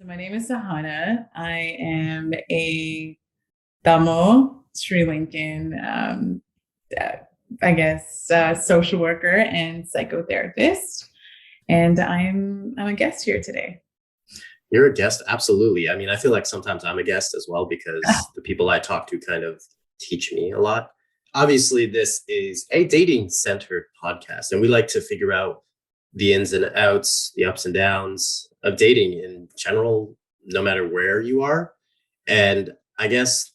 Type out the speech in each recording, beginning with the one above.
So my name is Sahana. I am a Tamil Sri Lankan, uh, social worker and psychotherapist, and I'm a guest here today. You're a guest? Absolutely. I mean, I feel like sometimes I'm a guest as well because the people I talk to kind of teach me a lot. Obviously, this is a dating centered podcast, and we like to figure out the ins and outs, the ups and downs of dating in general, no matter where you are. And I guess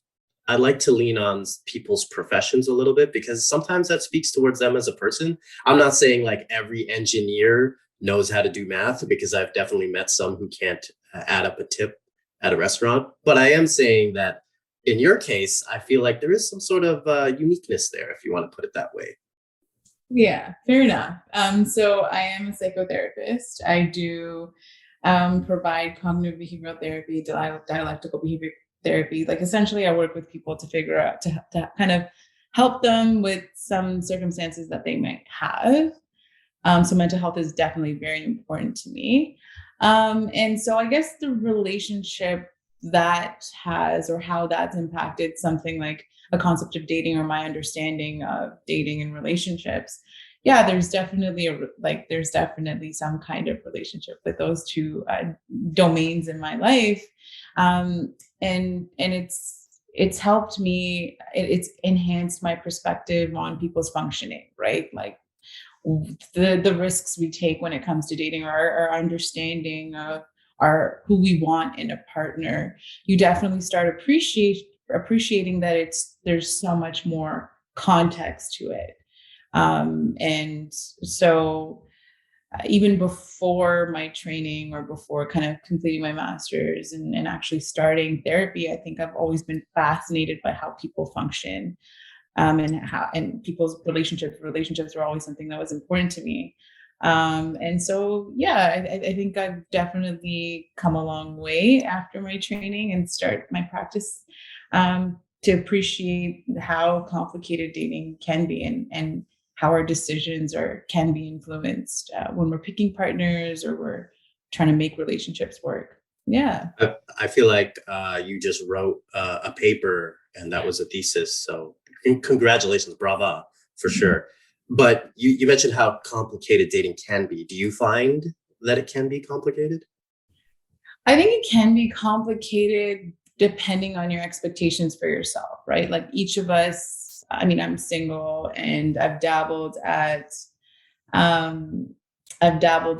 I'd like to lean on people's professions a little bit because sometimes that speaks towards them as a person. I'm not saying like every engineer knows how to do math because I've definitely met some who can't add up a tip at a restaurant. But I am saying that in your case, I feel like there is some sort of uniqueness there, if you want to put it that way. Yeah, fair enough. So I am a psychotherapist. I do provide cognitive behavioral therapy, dialectical behavior therapy. Like essentially, I work with people to figure out to kind of help them with some circumstances that they might have. So mental health is definitely very important to me. And so I guess the relationship that has or how that's impacted something like a concept of dating or my understanding of dating and relationships. Yeah, there's definitely some kind of relationship with those two domains in my life. And it's helped me, it's enhanced my perspective on people's functioning, right? Like the risks we take when it comes to dating, or our understanding of our who we want in a partner. You definitely start appreciating that there's so much more context to it. And so even before my training or before kind of completing my master's and actually starting therapy, I think I've always been fascinated by how people function, and people's relationships were always something that was important to me. And so yeah, I think I've definitely come a long way after my training and start my practice, to appreciate how complicated dating can be, and how our decisions can be influenced when we're picking partners or we're trying to make relationships work. Yeah. I feel like you just wrote a paper and that was a thesis. So congratulations, brava, for sure. But you mentioned how complicated dating can be. Do you find that it can be complicated? I think it can be complicated depending on your expectations for yourself, right? Like each of us, I mean, I'm single and um, I've dabbled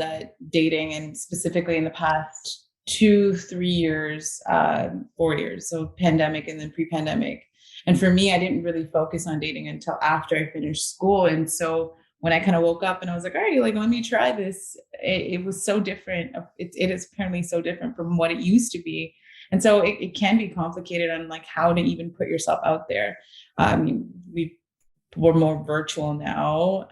at dating, and specifically in the past 2, 3 years, 4 years, so pandemic and then pre-pandemic. And for me, I didn't really focus on dating until after I finished school. And so when I kind of woke up and I was like, all right, like, let me try this, it was so different. It is apparently so different from what it used to be. And so it can be complicated on like how to even put yourself out there. We're more virtual now.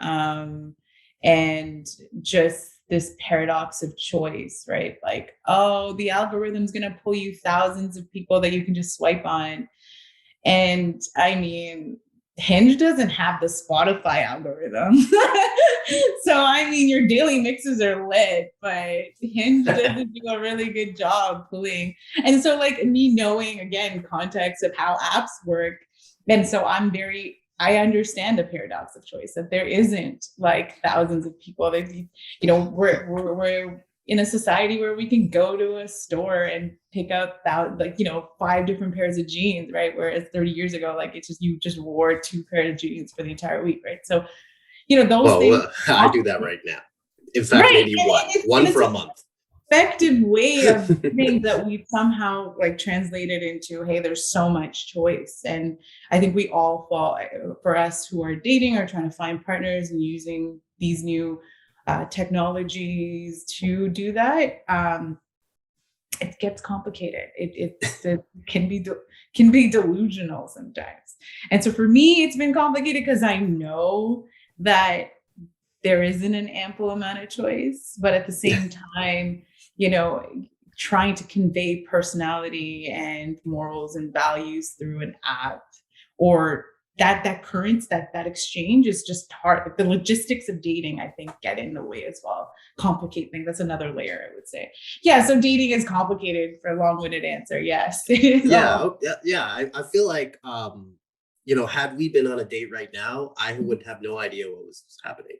And just this paradox of choice, right? Like, oh, the algorithm's going to pull you thousands of people that you can just swipe on. And I mean, Hinge doesn't have the Spotify algorithm. So, I mean, your daily mixes are lit, but Hinge doesn't do a really good job pulling. And so, like, me knowing again context of how apps work. And so I understand the paradox of choice, that there isn't like thousands of people that, we're in a society where we can go to a store and pick out five different pairs of jeans, right? Whereas 30 years ago, like you just wore two pairs of jeans for the entire week, right? So, those things. I do that right now. In fact, Right. maybe And one it's for a an month. effective way of things that we've somehow like translated into, hey, there's so much choice. And I think we all fall, for us who are dating or trying to find partners and using these new technologies to do that. It gets complicated. It can be delusional sometimes. And so for me, it's been complicated because I know that there isn't an ample amount of choice, but at the same time, you know, trying to convey personality and morals and values through an app, or that currents, that exchange is just hard. Like the logistics of dating, I think, get in the way as well, complicate things. That's another layer, I would say. Yeah, so dating is complicated, for a long-winded answer. Yes, it is Yeah, all. yeah. I feel like had we been on a date right now, I would have no idea what was happening.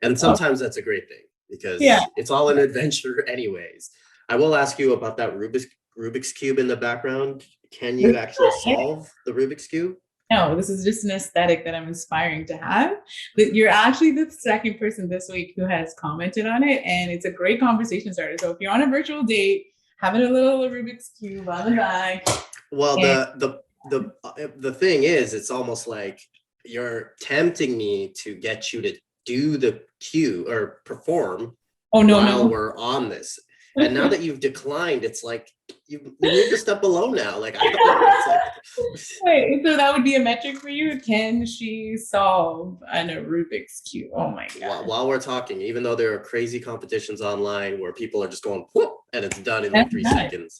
And Oh, sometimes that's a great thing yeah. because it's all an adventure anyways. I will ask you about that Rubik's cube in the background. Can you actually solve the Rubik's cube? No, this is just an aesthetic that I'm aspiring to have. But you're actually the second person this week who has commented on it, and it's a great conversation starter. So if you're on a virtual date, having a little Rubik's cube on the back, Well, and the thing is, it's almost like you're tempting me to get you to do the cue or perform oh no, while no. we're on this. And now that you've declined, it's like you moved a step below now. Like I don't know. It's like Wait, so that would be a metric for you? Can she solve a Rubik's cube? Oh my god. while we're talking, even though there are crazy competitions online where people are just going whoop and it's done in like That's three nice. seconds.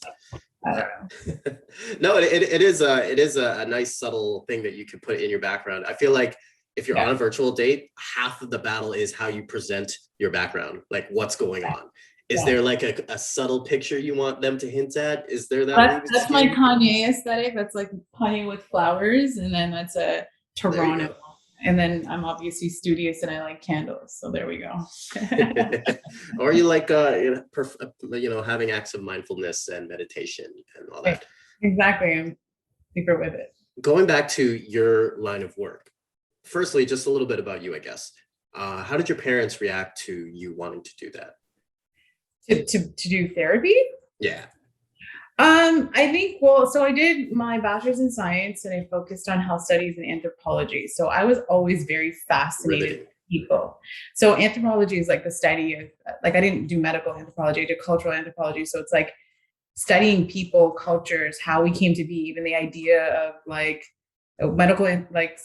I don't know. No, it is a nice subtle thing that you can put in your background. I feel like if you're on Yeah. a virtual date, half of the battle is how you present your background, like what's going on. Is Yeah. there like a subtle picture you want them to hint at? Is there that Rubik's That's my cube? Kanye aesthetic. That's like Kanye with flowers, and then that's a There you Toronto. And then I'm obviously studious and I like candles. So there we go. go. Or you like having acts of mindfulness and meditation and all that. Exactly. I'm super with it. Going back to your line of work, firstly, just a little bit about you, I guess. How did your parents react to you wanting to do that? To do therapy? Yeah. I think, well, so I did my bachelor's in science and I focused on health studies and anthropology. So I was always very fascinated Riveting. with people. So anthropology is like the study of, like, I didn't do medical anthropology, I did cultural anthropology. So it's like studying people, cultures, how we came to be, even the idea of like medical, like,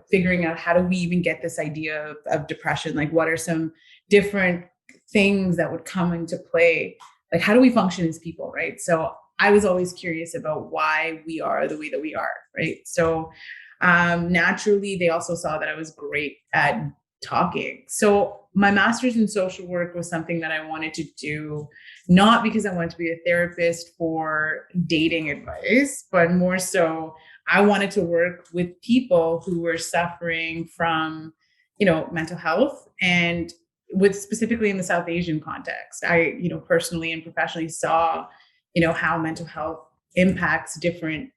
figuring out how do we even get this idea of depression? Like, what are some different things that would come into play? Like, how do we function as people, right? So I was always curious about why we are the way that we are, right? So naturally, they also saw that I was great at talking. So my master's in social work was something that I wanted to do, not because I wanted to be a therapist for dating advice, but more so I wanted to work with people who were suffering from, mental health, and with specifically in the South Asian context. I, personally and professionally saw, how mental health impacts different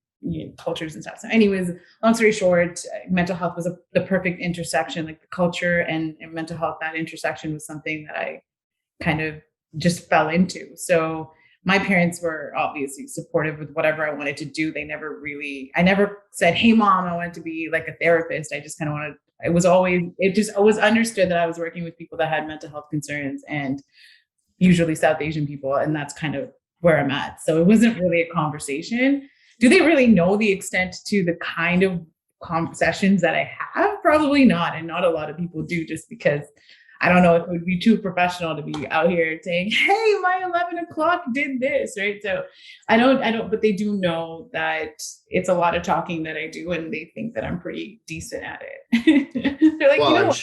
cultures and stuff. So anyways, long story short, mental health was the perfect intersection, like the culture and mental health, that intersection was something that I kind of just fell into. So my parents were obviously supportive with whatever I wanted to do. I never said, hey mom, I wanted to be like a therapist. I just kind of wanted, it was understood that I was working with people that had mental health concerns, and usually South Asian people. And that's kind of where I'm at. So it wasn't really a conversation. Do they really know the extent to the kind of sessions that I have? Probably not. And not a lot of people do, just because I don't know if it would be too professional to be out here saying, hey, my 11 o'clock did this, right? So I don't, but they do know that it's a lot of talking that I do, and they think that I'm pretty decent at it. They're like, Well,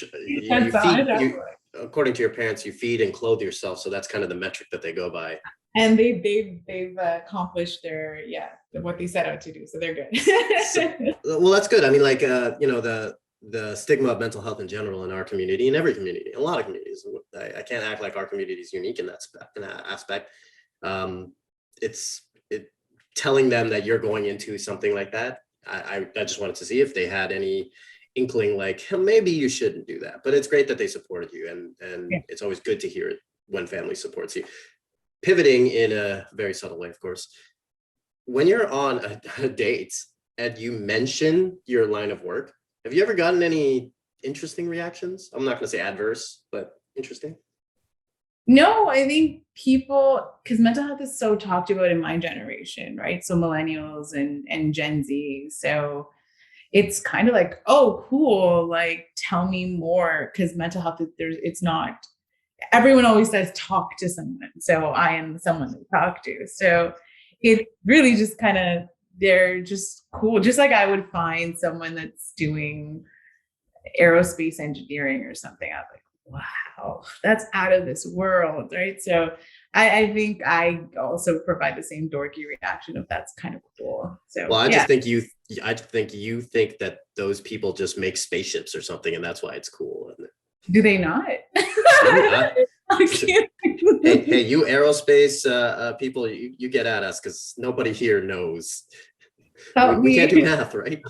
according to your parents, you feed and clothe yourself. So that's kind of the metric that they go by. and they've accomplished what they set out to do. So they're good. Well, that's good. I mean, like, the stigma of mental health in general in our community, in every community, a lot of communities. I can't act like our community is unique in that aspect. It's telling them that you're going into something like that. I just wanted to see if they had any inkling, like maybe you shouldn't do that. But it's great that they supported you, and Yeah. it's always good to hear it when family supports you. Pivoting in a very subtle way, of course. When you're on a date and you mention your line of work, have you ever gotten any interesting reactions? I'm not going to say adverse, but interesting. No, I think people, because mental health is so talked about in my generation, right? So millennials and Gen Z. So it's kind of like, oh, cool. Like, tell me more. Because mental health, it's not, everyone always says talk to someone. So I am someone to talk to. So it really just kind of they're just cool. Just like I would find someone that's doing aerospace engineering or something. I'm like, wow, that's out of this world, right? So I think I also provide the same dorky reaction of that's kind of cool. So Well, yeah. I think you think that those people just make spaceships or something, and that's why it's cool. Do they not? Yeah. I can't. Hey, you aerospace people, you get at us because nobody here knows. Help We can't do me. math, right?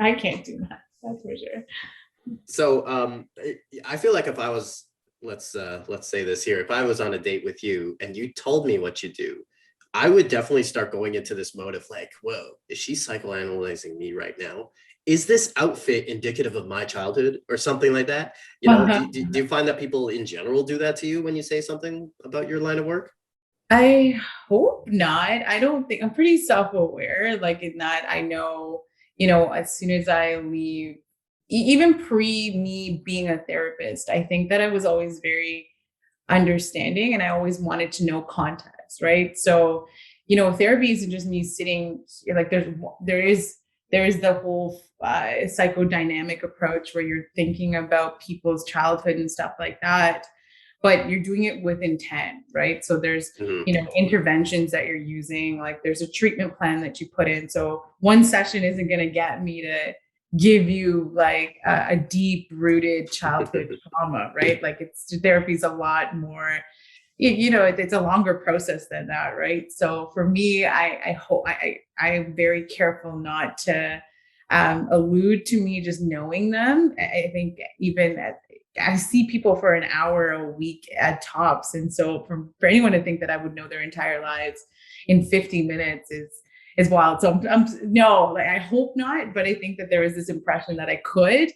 I can't do that. That's for sure. So I feel like if I was, let's say this here, if I was on a date with you and you told me what you do, I would definitely start going into this mode of like, whoa, is she psychoanalyzing me right now? Is this outfit indicative of my childhood or something like that? You know, Uh-huh. do you find that people in general do that to you when you say something about your line of work? I hope not. I don't think I'm pretty self-aware. Like in that, I know, as soon as I leave, even pre me being a therapist, I think that I was always very understanding and I always wanted to know context, right? So, therapy isn't just me sitting like there is the whole psychodynamic approach where you're thinking about people's childhood and stuff like that, but you're doing it with intent, right? So there's Mhm. interventions that you're using, like there's a treatment plan that you put in. So one session isn't going to get me to give you like a deep rooted childhood trauma, right? Like therapy is a lot more, it's a longer process than that, right? So for me, I hope I'm very careful not to allude to me just knowing them. I think even I see people for an hour a week at tops, and so for anyone to think that I would know their entire lives in 50 minutes is wild. So no, like I hope not, but I think that there is this impression that I could.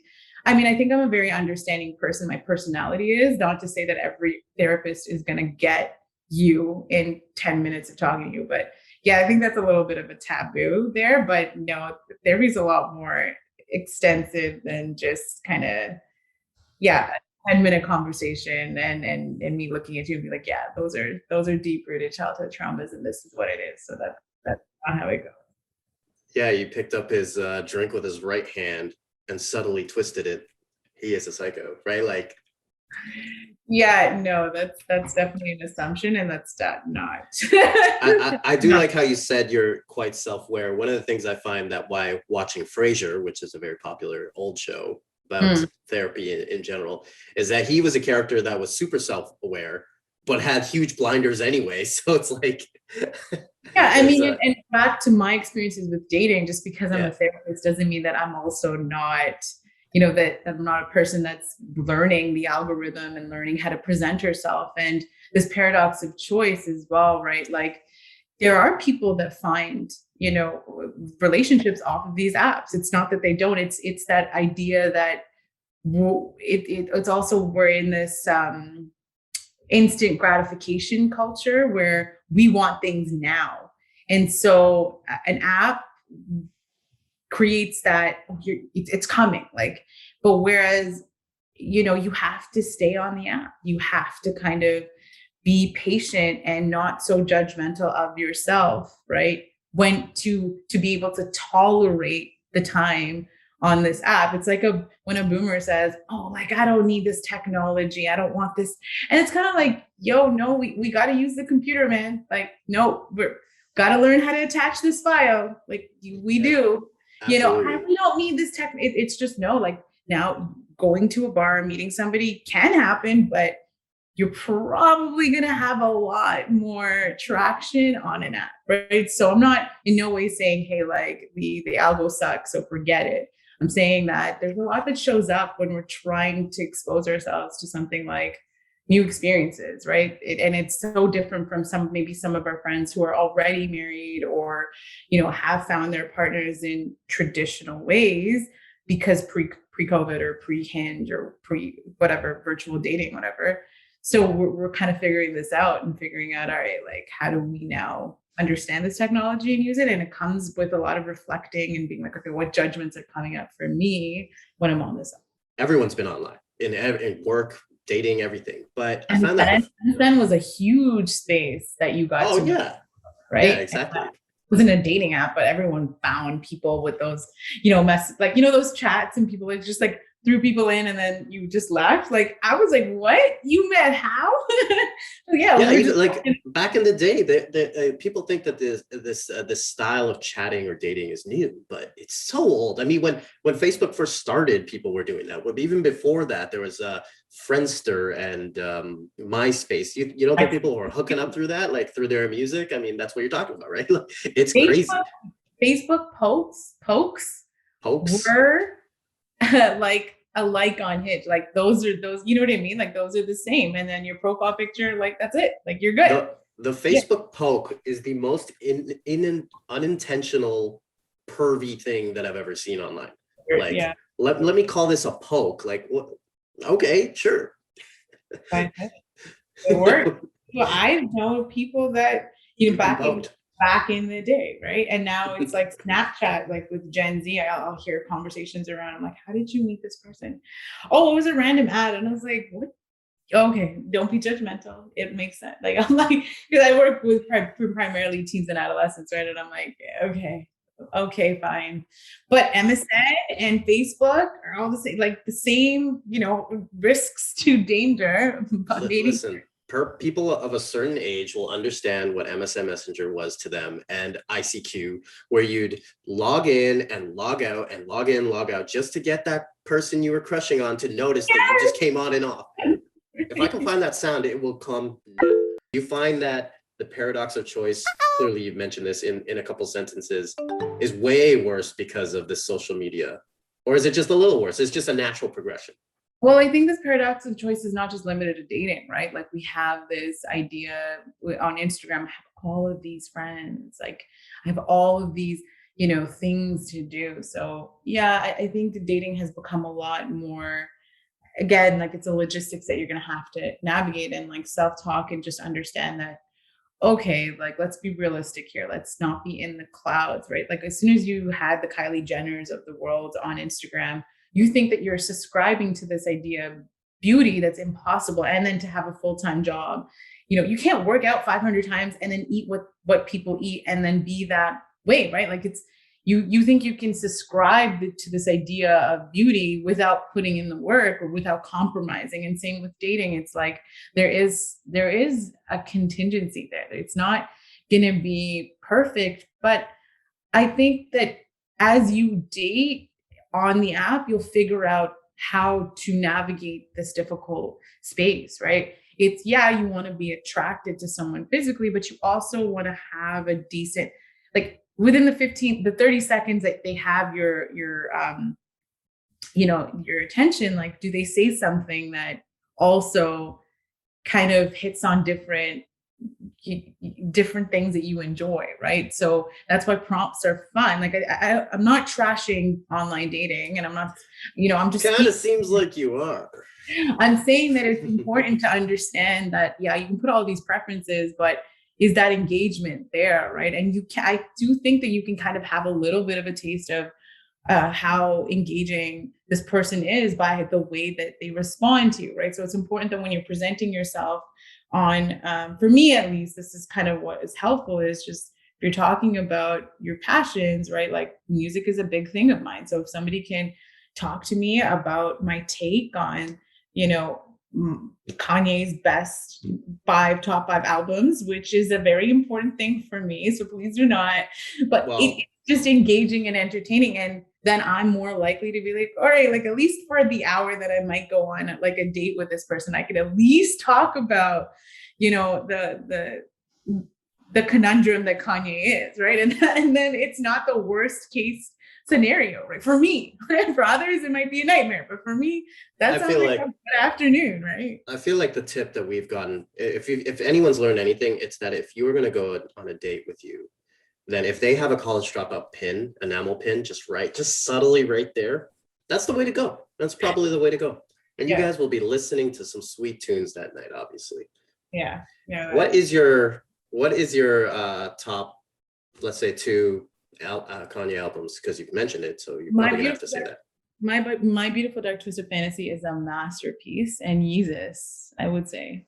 I mean, I think I'm a very understanding person. My personality is not to say that every therapist is going to get you in 10 minutes of talking to you, but yeah, I think that's a little bit of a taboo there. But no, therapy is a lot more extensive than just kind of, yeah, a 10-minute conversation and me looking at you and be like, yeah, those are deep rooted childhood traumas and this is what it is. So that's not how it goes. Yeah, you picked up his drink with his right hand and subtly twisted it. He is a psycho, right? Like, Yeah, no, that's definitely an assumption, and that's not. I do like how you said you're quite self-aware. One of the things I find that why watching Frasier, which is a very popular old show about Mm. therapy in general, is that he was a character that was super self-aware, but had huge blinders anyway. So it's like, Yeah, I it's mean, and back to my experiences with dating, just because I'm a yeah. therapist doesn't mean that I'm also not, that I'm not a person that's learning the algorithm and learning how to present herself. And this paradox of choice as well, right? Like there are people that find, relationships off of these apps. It's not that they don't, it's that idea that it's also we're in this instant gratification culture where we want things now. And so an app creates that it's coming like, but whereas, you have to stay on the app. You have to kind of be patient and not so judgmental of yourself, right? When to be able to tolerate the time on this app. It's like when a boomer says, oh, like I don't need this technology, I don't want this. And it's kind of like, yo, no, we got to use the computer, man. Like, no, we're got to learn how to attach this file. Like we Yeah, do, absolutely. we don't need this tech. It's just no, like now going to a bar, meeting somebody can happen, but you're probably going to have a lot more traction on an app, right? So I'm not in no way saying, hey, like the algo sucks, so forget it. I'm saying that there's a lot that shows up when we're trying to expose ourselves to something like new experiences, right? And it's so different from maybe some of our friends who are already married or, have found their partners in traditional ways because pre-COVID or pre-Hinge or pre whatever, virtual dating, whatever. So we're kind of figuring this out and figuring out, all right, like how do we now understand this technology and use it? And it comes with a lot of reflecting and being like, okay, what judgments are coming up for me when I'm on this? Everyone's been online in work, dating, everything. But I And found that then was a huge space that you got oh to know, yeah, yeah, right? exactly. wasn't a dating app, but everyone found people with those, like, those chats, and people like just like threw people in and then you just left. Like, I was like, what? You met how? Yeah, Yeah, we were just like back in the day, people think that this style of chatting or dating is new, but it's so old. I mean, when Facebook first started, people were doing that. But even before that, there was Friendster and MySpace. You know, there are people who are hooking up through that, like through their music. I mean, that's what you're talking about, right? Like, it's crazy. Facebook pokes Hoax. were like a like on Hinge. Like those, you know what I mean? Like those are the same. And then your profile picture, like that's it. Like you're good. The Yeah. Facebook poke is the most unintentional pervy thing that I've ever seen online. Like, Yeah. let me call this a poke. Like, what? Okay, sure. It works. Well, I know people that, back in the day, right? And now it's like Snapchat, like with Gen Z, I'll hear conversations around. I'm like, how did you meet this person? Oh, it was a random ad. And I was like, what? Okay, don't be judgmental. It makes sense. Like, I'm like, because I work with primarily teens and adolescents, right? And I'm like, okay, fine. But MSN and Facebook are all the same, like the same, risks to danger. Listen, people of a certain age will understand what MSN Messenger was to them, and ICQ, where you'd log in and log out and log in, log out, just to get that person you were crushing on to notice that you just came on and off. If I can find that sound, it will come. You find that the paradox of choice, clearly you've mentioned this in a couple sentences, is way worse because of this social media. Or is it just a little worse? It's just a natural progression. Well, I think this paradox of choice is not just limited to dating, right? Like we have this idea on Instagram, I have all of these friends, like I have all of these, things to do. So yeah, I think the dating has become a lot more, again, like it's a logistics that you're going to have to navigate, and like self-talk, and just understand that, okay, like let's be realistic here. Let's not be in the clouds, right? Like as soon as you had the Kylie Jenners of the world on Instagram, you think that you're subscribing to this idea of beauty that's impossible, and then to have a full-time job. You can't work out 500 times and then eat what people eat and then be that way, right? Like it's, you think you can subscribe to this idea of beauty without putting in the work or without compromising. And same with dating. It's like there is a contingency there. It's not going to be perfect, but I think that as you date on the app, you'll figure out how to navigate this difficult space, right? It's, yeah, you want to be attracted to someone physically, but you also want to have a decent, like within the 30 seconds that they have your your attention, like, do they say something that also kind of hits on different things that you enjoy, right? So that's why prompts are fun. Like I'm not trashing online dating, and I'm not, I'm just kind of seems like you are. I'm saying that it's important to understand that, yeah, you can put all these preferences, but is that engagement there, right? And I do think that you can kind of have a little bit of a taste of how engaging this person is by the way that they respond to you, right? So it's important that when you're presenting yourself on, for me at least, this is kind of what is helpful, is just if you're talking about your passions, right? Like music is a big thing of mine. So if somebody can talk to me about my take on, Kanye's best top five albums, which is a very important thing for me. So please do not, but it's just engaging and entertaining. And then I'm more likely to be like, all right, like at least for the hour that I might go on like a date with this person, I could at least talk about, the conundrum that Kanye is, right? And then it's not the worst case scenario, right? For me, right? For others, it might be a nightmare, but for me, that sounds like a good afternoon, right? I feel like the tip that we've gotten, if anyone's learned anything, it's that if you were going to go on a date with you, then if they have a college dropout pin, enamel pin, just subtly right there, that's the way to go. That's probably the way to go. And you guys will be listening to some sweet tunes that night, obviously. Yeah. What is your top, let's say, two Kanye albums? Because you've mentioned it, so you're probably gonna have to say that. My Beautiful Dark Twisted Fantasy is a masterpiece, and Yeezus, I would say.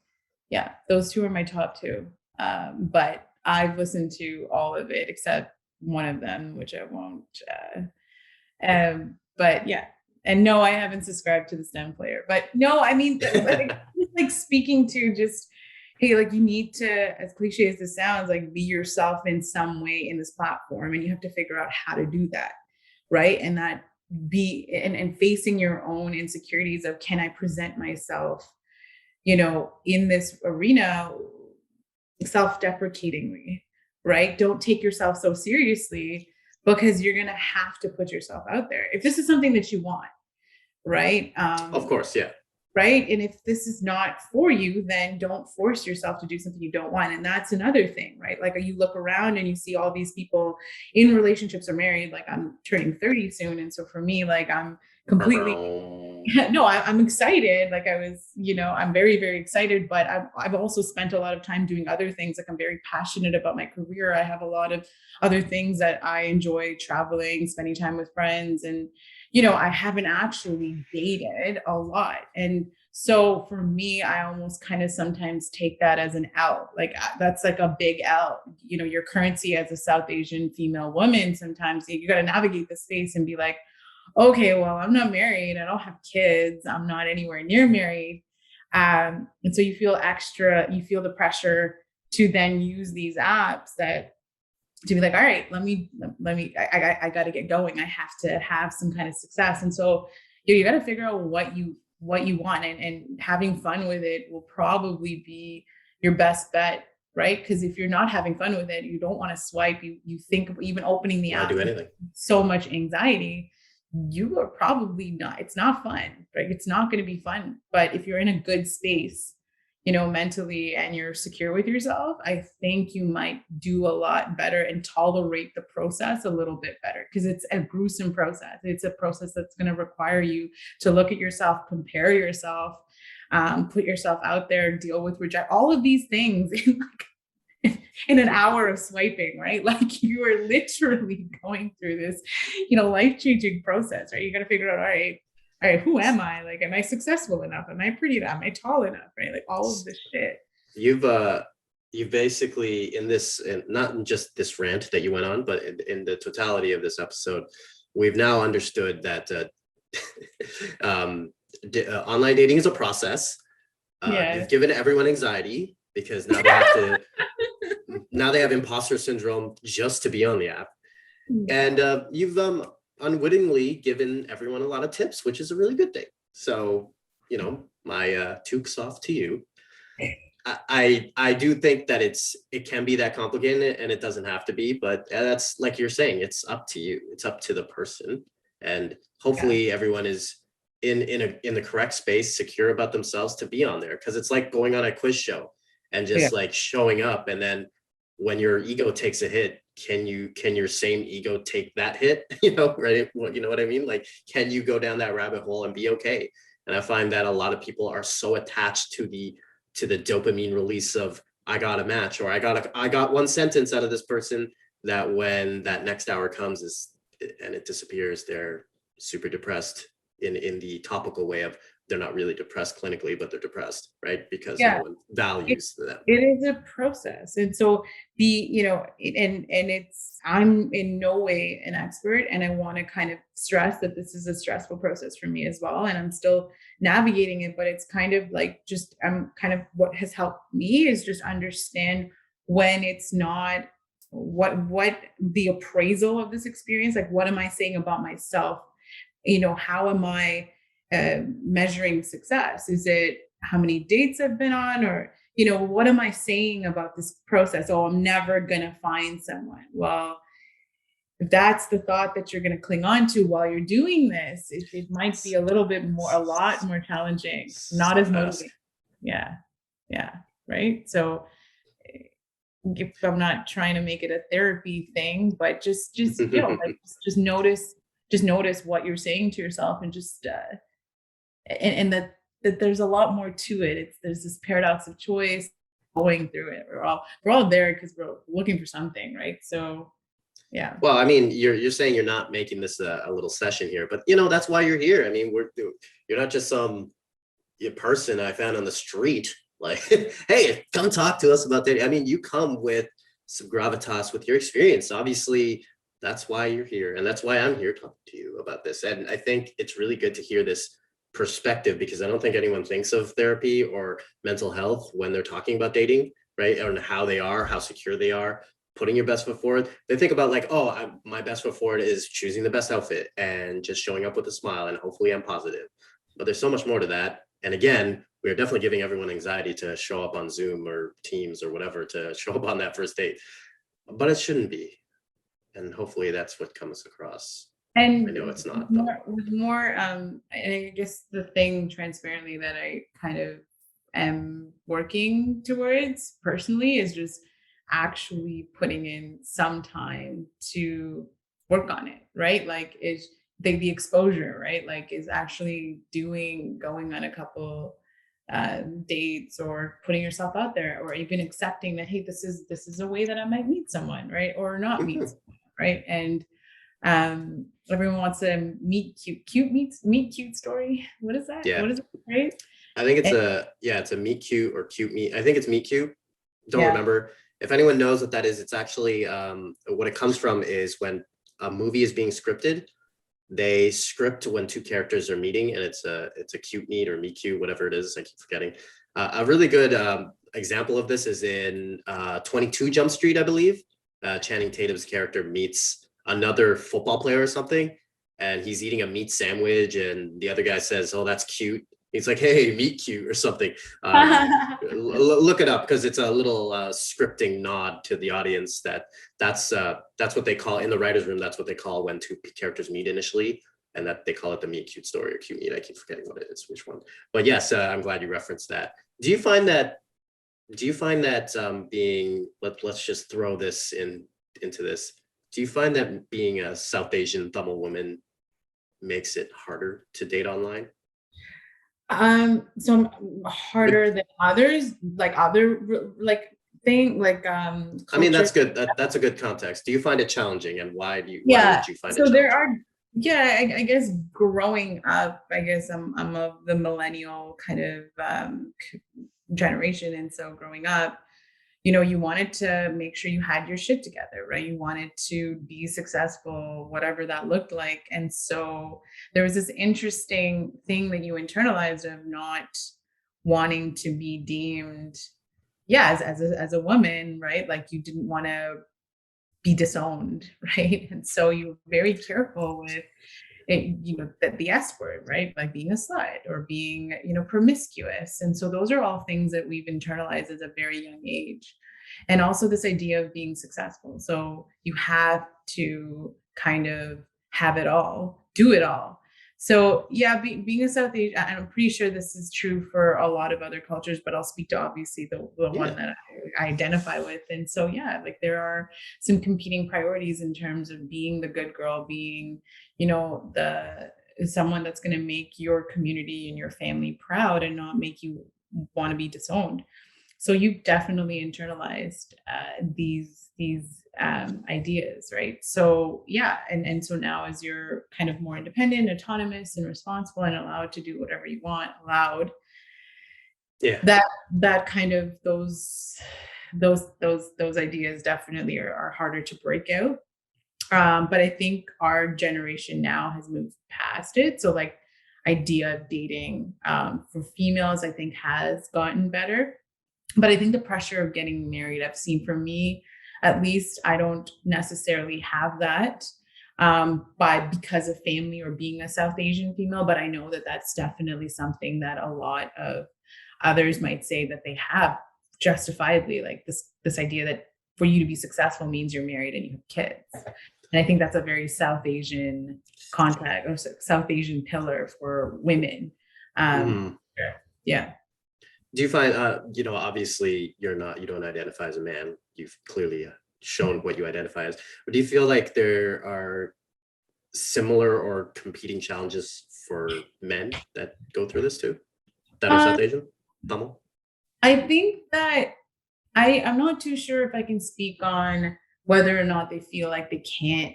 Yeah, those two are my top two. But I've listened to all of it except one of them, which I won't. But yeah, and no, I haven't subscribed to the STEM player. But no, I mean, like speaking to just, hey, like you need to, as cliche as this sounds, like be yourself in some way in this platform, and you have to figure out how to do that, right? And that and facing your own insecurities of, can I present myself, in this arena self-deprecatingly, right? Don't take yourself so seriously, because you're going to have to put yourself out there if this is something that you want, right? Of course, yeah. Right. And if this is not for you, then don't force yourself to do something you don't want. And that's another thing, right? Like you look around and you see all these people in relationships or married. Like I'm turning 30 soon. And so for me, like I'm completely, no, I'm excited. Like I was, I'm very, very excited, but I've also spent a lot of time doing other things. Like I'm very passionate about my career. I have a lot of other things that I enjoy: traveling, spending time with friends, and I haven't actually dated a lot. And so for me, I almost kind of sometimes take that as an L. Like that's like a big L. Your currency as a South Asian female woman, sometimes you got to navigate the space and be like, okay, well, I'm not married. I don't have kids. I'm not anywhere near married. And so you feel the pressure to then use these apps to be like, all right, I got to get going. I have to have some kind of success. And so you got to figure out what you want, and having fun with it will probably be your best bet, right? Because if you're not having fun with it, you don't want to swipe. You think of even opening the app, do anything. So much anxiety. You are probably not. It's not fun, right? It's not going to be fun. But if you're in a good space, mentally, and you're secure with yourself, I think you might do a lot better and tolerate the process a little bit better, because it's a gruesome process. It's a process that's going to require you to look at yourself, compare yourself, put yourself out there, deal with all of these things in an hour of swiping, right? Like you are literally going through this, life-changing process, right? You got to figure out, all right, who am I? Like, am I successful enough? Am I pretty enough? Am I tall enough? Right? Like all of this shit. You've basically in this, and not in just this rant that you went on, but in the totality of this episode, we've now understood that online dating is a process. You've given everyone anxiety because now they have to, now they have imposter syndrome just to be on the app. And you've unwittingly given everyone a lot of tips, which is a really good thing. So, my toques off to you. I do think that it can be that complicated, and it doesn't have to be, but that's like you're saying, it's up to you. It's up to the person, and hopefully everyone is in the correct space, secure about themselves to be on there. Because it's like going on a quiz show and just like showing up, and then when your ego takes a hit, can your same ego take that hit? Right? You know what I mean? Like, can you go down that rabbit hole and be okay? And I find that a lot of people are so attached to the dopamine release of, I got a match, or I got one sentence out of this person, that when that next hour comes and it disappears, they're super depressed in the topical way of, they're not really depressed clinically, but they're depressed, right? Because no one values them. It is a process. And so I'm in no way an expert, and I want to kind of stress that this is a stressful process for me as well. And I'm still navigating it, but it's kind of like what has helped me is just understand when it's not what the appraisal of this experience, like what am I saying about myself? How am I measuring success? Is it how many dates I've been on, or what am I saying about this process? Oh, I'm never gonna find someone. Well, if that's the thought that you're gonna cling on to while you're doing this, it might be a lot more challenging, not as motivating. Yeah, right. So if I'm not trying to make it a therapy thing, but just just notice what you're saying to yourself, and just and that there's a lot more to it. There's this paradox of choice, going through it. We're all there because we're looking for something, right? So yeah. Well, I mean, you're saying you're not making this a little session here, but that's why you're here. I mean, you're not just some person I found on the street, like, hey, come talk to us about dating. I mean, you come with some gravitas with your experience. Obviously, that's why you're here, and that's why I'm here talking to you about this. And I think it's really good to hear this perspective, because I don't think anyone thinks of therapy or mental health when they're talking about dating, right? And how they are, how secure they are, putting your best foot forward. They think about like, oh, my best foot forward is choosing the best outfit and just showing up with a smile, and hopefully I'm positive. But there's so much more to that. And again, we're definitely giving everyone anxiety to show up on Zoom or Teams or whatever to show up on that first date. But it shouldn't be. And hopefully that's what comes across. And I know it's not, though. more, and I guess the thing transparently that I kind of am working towards personally is just actually putting in some time to work on it, right? Like is the exposure, right? Like is actually going on a couple dates, or putting yourself out there, or even accepting that, hey, this is a way that I might meet someone, right? Or not meet someone, right? And everyone wants to meet cute story. What is that? Yeah. What is it, right? I think it's it's a meet cute or cute meet. I think it's meet cute. Don't Yeah. remember. If anyone knows what that is, it's actually what it comes from is when a movie is being scripted, they script when two characters are meeting, and it's a cute meet or meet cute, whatever it is. I keep forgetting. A really good example of this is in 22 Jump Street, I believe. Channing Tatum's character meets another football player or something, and he's eating a meat sandwich, and the other guy says, "Oh, that's cute." He's like, "Hey, meet cute," or something. Look it up, because it's a little scripting nod to the audience that's what they call in the writer's room. That's what they call when two characters meet initially, and that they call it the meet cute story or cute meet. I keep forgetting what it is, which one. But yes, I'm glad you referenced that. Do you find that being, let's just throw this into this. Do you find that being a South Asian Tamil woman makes it harder to date online? So harder than others, like other like thing, like I mean, that's culture. good. That's a good context. Do you find it challenging, and why would Yeah. you find it So challenging? there are, yeah, I guess growing up, I guess I'm of the millennial kind of generation, and so growing up, you wanted to make sure you had your shit together, right? You wanted to be successful, whatever that looked like. And so there was this interesting thing that you internalized of not wanting to be deemed, yeah, as a woman, right? Like you didn't want to be disowned, right? And so you were very careful with it, the S word, right? Like being a slut or being, promiscuous. And so those are all things that we've internalized at a very young age. And also this idea of being successful. So you have to kind of have it all, do it all. So yeah, being a South Asian, and I'm pretty sure this is true for a lot of other cultures, but I'll speak to obviously the one that I identify with. And so yeah, like there are some competing priorities in terms of being the good girl, being, the someone that's going to make your community and your family proud and not make you want to be disowned. So you've definitely internalized these ideas, right? So yeah, and so now as you're kind of more independent, autonomous, and responsible, and allowed to do whatever you want, Yeah. that kind of those ideas definitely are harder to break out. But I think our generation now has moved past it. So like idea of dating for females, I think has gotten better. But I think the pressure of getting married, I've seen for me, at least, I don't necessarily have that because of family or being a South Asian female. But I know that that's definitely something that a lot of others might say that they have justifiably, like this idea that for you to be successful means you're married and you have kids. And I think that's a very South Asian context or South Asian pillar for women. Yeah. Do you find, obviously you don't identify as a man. You've clearly shown what you identify as. But do you feel like there are similar or competing challenges for men that go through this too, that are South Asian? Tamil? I think that I'm not too sure if I can speak on whether or not they feel like they can't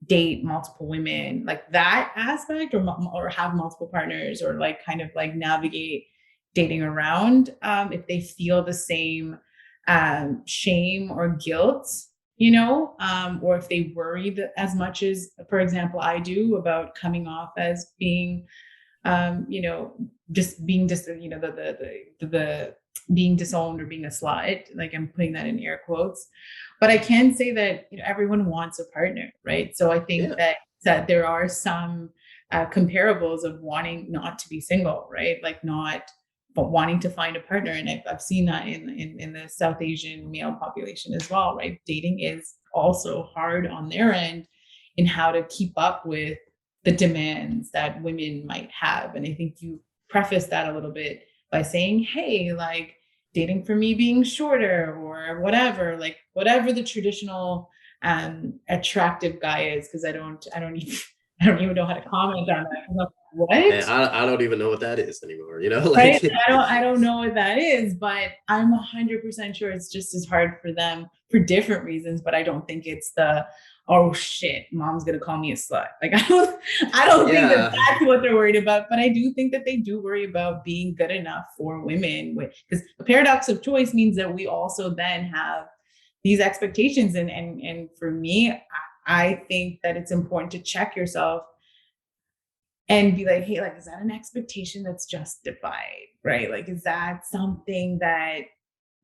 date multiple women, like that aspect, or have multiple partners, or like kind of like navigate dating around, if they feel the same shame or guilt, or if they worry as much as, for example, I do about coming off as being, just being the being disowned or being a slut. Like, I'm putting that in air quotes, but I can say that everyone wants a partner, right? So I think Yeah. that there are some comparables of wanting not to be single, right? Like, not but wanting to find a partner. And I've seen that in the South Asian male population as well, right? Dating is also hard on their end in how to keep up with the demands that women might have. And I think you preface that a little bit by saying, hey, like, dating for me being shorter or whatever, like whatever the traditional attractive guy is, because I don't even know how to comment on that. I'm like, And what? I don't even know what that is anymore, Right? like I don't know what that is, but I'm 100% sure it's just as hard for them for different reasons. But I don't think it's the, oh shit, mom's gonna call me a slut. Like, I don't think that yeah. that's what they're worried about. But I do think that they do worry about being good enough for women, because the paradox of choice means that we also then have these expectations. And for me, I think that it's important to check yourself and be like, hey, like, is that an expectation that's justified? Right? Like, is that something that,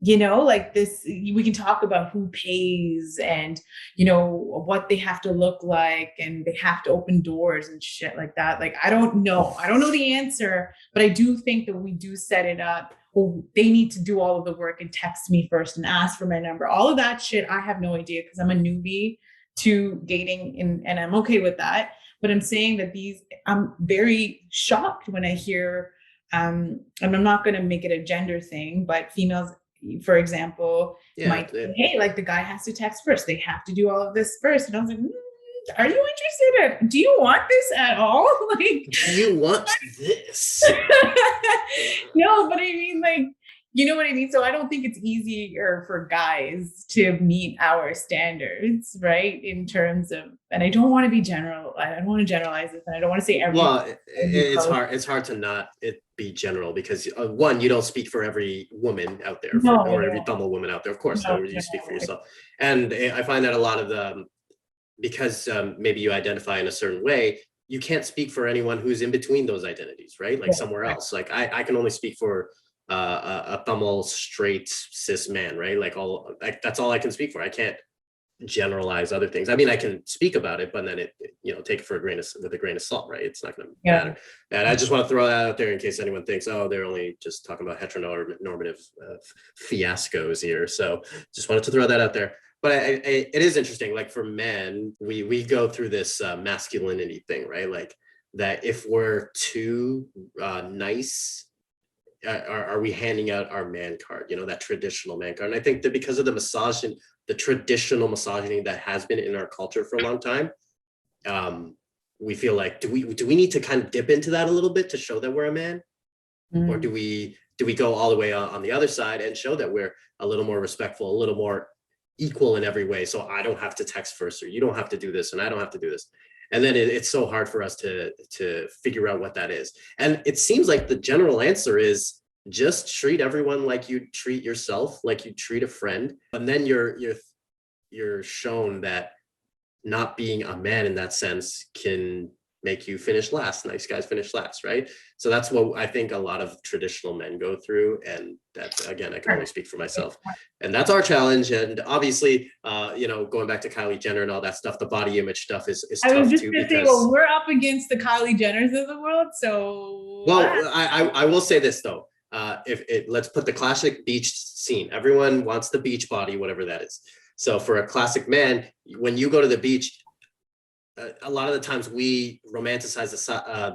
like this, we can talk about who pays and, what they have to look like, and they have to open doors and shit like that. Like, I don't know. I don't know the answer, but I do think that we do set it up. Well, they need to do all of the work and text me first and ask for my number. All of that shit, I have no idea, because I'm a newbie to dating, and I'm okay with that. But I'm saying that I'm very shocked when I hear, and I'm not going to make it a gender thing, but females, for example, Yeah. might say, hey, like, the guy has to text first. They have to do all of this first. And I was like, are you interested? Do you want this at all? Like, Do you want this? no, but I mean, like, you know what I mean? So I don't think it's easier for guys to meet our standards, right? In terms of, and I don't want to be general. I don't want to generalize this, and I don't want to say every. Well, it's hard. It's hard to not it be general because one, you don't speak for every woman out there, No, or every no, Tamil woman out there. Of course, no, no, you speak for yourself. And I find that a lot of the because maybe you identify in a certain way, you can't speak for anyone who's in between those identities, right? Like somewhere else. Like I can only speak for a Tamil straight cis man, right? Like that's all I can speak for. I can't generalize other things. I mean, I can speak about it, but then take it with a grain of salt, right? It's not going to matter. And I just want to throw that out there in case anyone thinks, oh, they're only just talking about heteronormative fiascos here. So just wanted to throw that out there. But it is interesting. Like for men, we go through this masculinity thing, right? Like that if we're too nice, are we handing out our man card? That traditional man card. And I think that because of the traditional misogyny that has been in our culture for a long time, we feel like do we need to kind of dip into that a little bit to show that we're a man, or do we go all the way on the other side and show that we're a little more respectful, a little more equal in every way? So I don't have to text first, or you don't have to do this, and I don't have to do this. And then it's so hard for us to figure out what that is. And it seems like the general answer is just treat everyone like you treat yourself, like you treat a friend. And then you're shown that not being a man in that sense can make you finish last. Nice guys finish last, right? So that's what I think a lot of traditional men go through. And that's, again, I can only speak for myself. And that's our challenge. And obviously, going back to Kylie Jenner and all that stuff, the body image stuff is I was tough just too. gonna say, well, we're up against the Kylie Jenners of the world. So I will say this though. Let's put the classic beach scene. Everyone wants the beach body, whatever that is. So for a classic man, when you go to the beach, a lot of the times we romanticize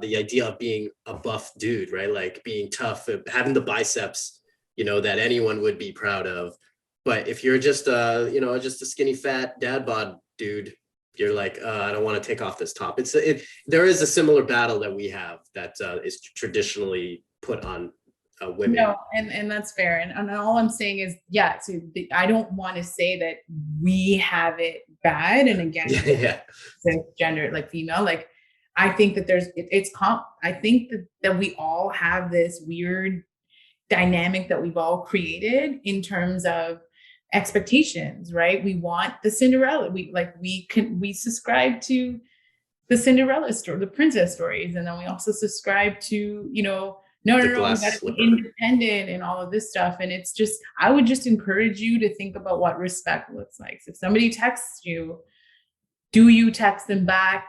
the idea of being a buff dude, right? Like being tough, having the biceps, that anyone would be proud of. But if you're just just a skinny fat dad bod dude, you're like, I don't want to take off this top. There is a similar battle that we have that is traditionally put on women. No, and that's fair. And all I'm saying is, I don't want to say that we have it bad. And again, gender, like female, like I think that I think that we all have this weird dynamic that we've all created in terms of expectations, right? We want the Cinderella. We subscribe to the Cinderella story, the princess stories, and then we also subscribe to, no, The no, no, we got glass to be slipper. independent and all of this stuff. And it's just, I would just encourage you to think about what respect looks like. So if somebody texts you, do you text them back?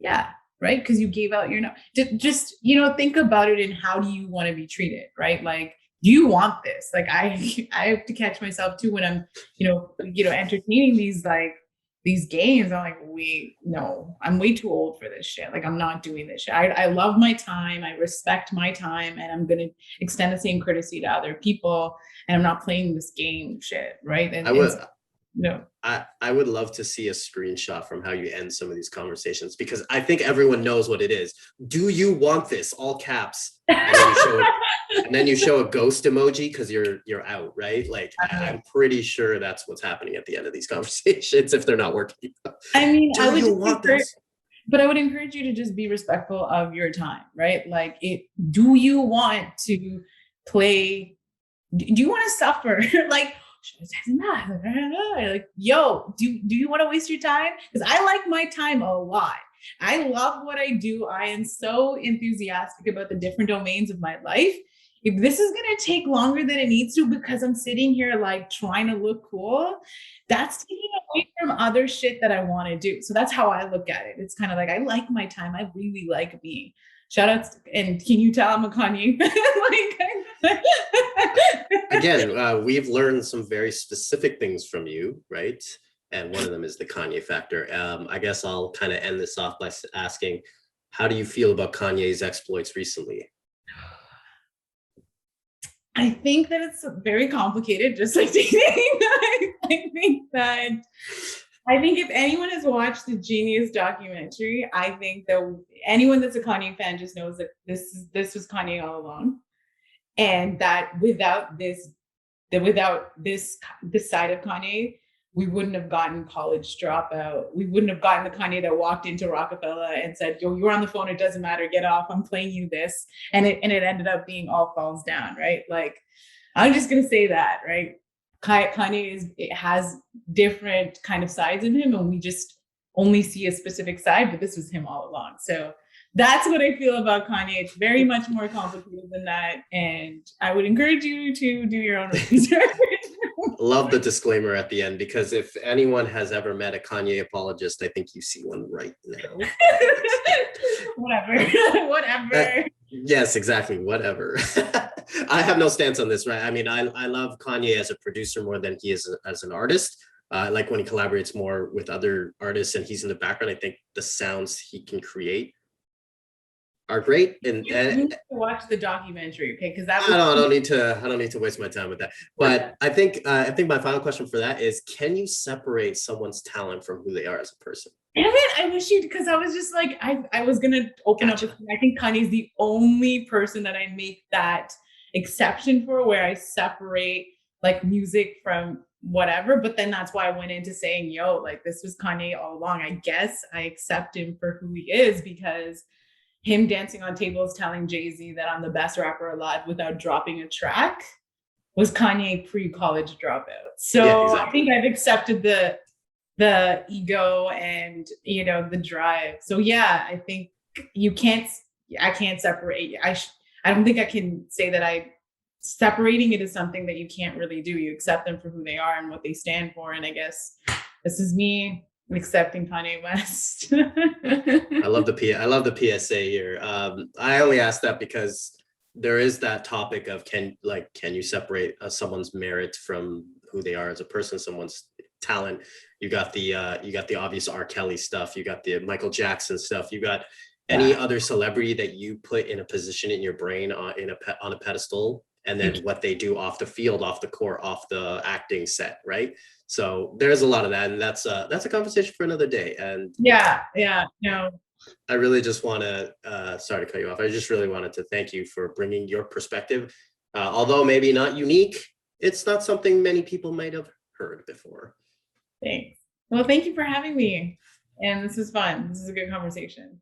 Yeah, right, because you gave out your no. Just think about it and how do you want to be treated, right? Like, do you want this? Like, I have to catch myself too when I'm entertaining these games. I'm like, wait, no, I'm way too old for this shit. Like, I'm not doing this shit. I love my time, I respect my time, and I'm gonna extend the same courtesy to other people, and I'm not playing this game shit, right? I And would no. I would love to see a screenshot from how you end some of these conversations, because I think everyone knows what it is. Do you want this? All caps. And then you show it, and then you show a ghost emoji because you're out, right? Like, I'm pretty sure that's what's happening at the end of these conversations if they're not working. I mean, I Do would you just want encourage, this? but I would encourage you to just be respectful of your time, right? Like, do you want to play? Do you want to suffer? Like, like, yo, do you want to waste your time? Because I like my time a lot. I love what I do. I am so enthusiastic about the different domains of my life. If this is going to take longer than it needs to because I'm sitting here like trying to look cool, that's taking away from other shit that I want to do. So that's how I look at it. It's kind of like, I like my time. I really like me. Shout outs. And can you tell I'm a Kanye? Like, Again, we've learned some very specific things from you, right? And one of them is the Kanye factor. I guess I'll kind of end this off by asking, how do you feel about Kanye's exploits recently? I think that it's very complicated, just like dating. I think if anyone has watched the Genius documentary, I think that anyone that's a Kanye fan just knows that this was Kanye all along, and that without this side of Kanye, we wouldn't have gotten College Dropout. We wouldn't have gotten the Kanye that walked into Rockefeller and said, "Yo, you're on the phone. It doesn't matter. Get off. I'm playing you this," and it ended up being All Falls Down, right? Like, I'm just gonna say that, right? Kanye it has different kind of sides of him, and we just only see a specific side, but this was him all along. So that's what I feel about Kanye. It's very much more complicated than that, and I would encourage you to do your own research. Love the disclaimer at the end, because if anyone has ever met a Kanye apologist, I think you see one right now. Whatever. Yes, exactly. Whatever. I have no stance on this, right? I mean, I love Kanye as a producer more than he is as an artist. I like when he collaborates more with other artists and he's in the background. I think the sounds he can create are great. And You need to watch the documentary, okay? Because that was I don't need to waste my time with that. But I think my final question for that is, can you separate someone's talent from who they are as a person? Damn it, I wish you'd, because I was just like, I was gonna open up. I think Kanye's the only person that I make that exception for, where I separate like music from whatever. But then that's why I went into saying, yo, like, this was Kanye all along. I guess I accept him for who he is, because him dancing on tables telling Jay-Z that I'm the best rapper alive without dropping a track was Kanye pre-college dropout. So Yeah, exactly. I think I've accepted the ego and the drive. So yeah, I think I can't separate. I don't think I can say that separating it is something that you can't really do. You accept them for who they are and what they stand for. And I guess this is me accepting Kanye West. I love the PSA here. I only ask that because there is that topic of can you separate someone's merit from who they are as a person, someone's talent. You got the obvious R. Kelly stuff. You got the Michael Jackson stuff. You got any other celebrity that you put in a position in your brain on a pedestal, and then what they do off the field, off the court, off the acting set, right? So there's a lot of that, and that's a conversation for another day. And no. I really just want to, sorry to cut you off. I just really wanted to thank you for bringing your perspective. Although maybe not unique, it's not something many people might have heard before. Thanks. Well, thank you for having me. And this was fun. This is a good conversation.